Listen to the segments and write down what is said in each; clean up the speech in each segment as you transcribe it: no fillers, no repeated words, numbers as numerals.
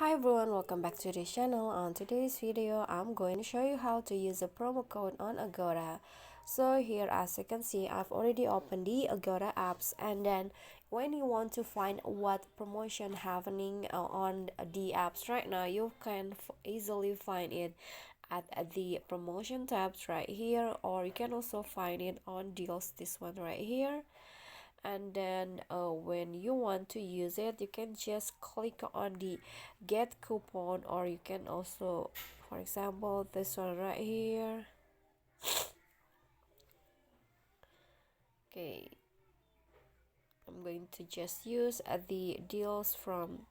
Hi everyone, welcome back to the channel. On today's video, I'm going to show you how to use a promo code on Agoda. So here, as you can see, I've already opened the Agoda apps, and then when you want to find what promotion happening on the apps right now, you can easily find it at the promotion tabs right here, or you can also find it on deals, this one right here. And then when you want to use it, you can just click on the get coupon, or you can also, for example, this one right here. Okay, I'm going to just use the deals from.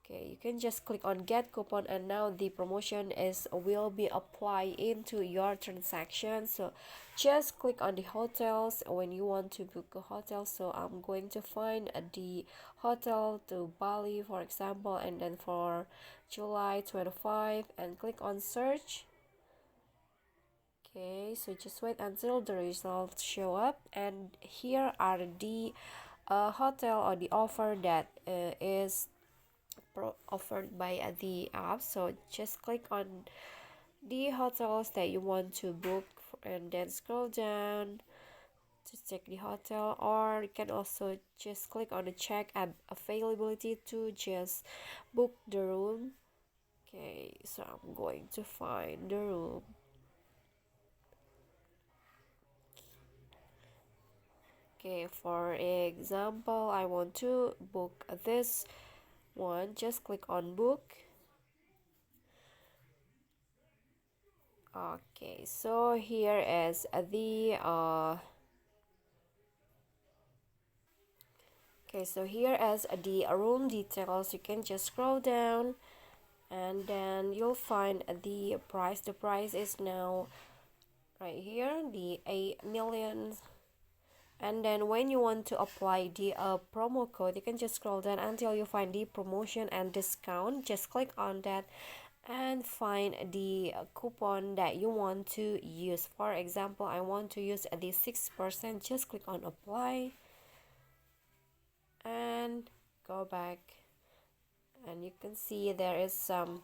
Okay, you can just click on get coupon, and now the promotion is will be applied into your transaction. So just click on the hotels when you want to book a hotel. So I'm going to find the hotel to Bali, for example, and then for July 25, and click on search. Okay, so just wait until the results show up, and here are the hotel or the offer that is offered by the app. So just click on the hotels that you want to book, and then scroll down to check the hotel, or you can also just click on the check availability to just book the room. Okay, so I'm going to find the room. Okay, for example, I want to book this one. Just click on book. Okay, so here is the okay, so here is the room details. You can just scroll down, and then you'll find the price. The price is now right here, the 8 million. And then when you want to apply the promo code, you can just scroll down until you find the promotion and discount. Just click on that and find the coupon that you want to use. For example, I want to use the 6%. Just click on apply and go back, and you can see there is some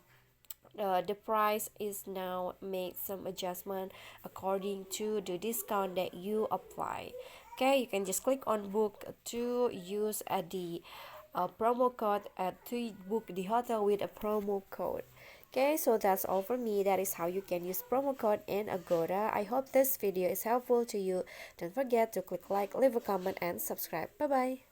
the price is now made some adjustment according to the discount that you apply. Okay, you can just click on book to use the promo code to book the hotel with a promo code. Okay, so that's all for me. That is how you can use promo code in Agoda. I hope this video is helpful to you. Don't forget to click like, leave a comment, and subscribe. Bye bye.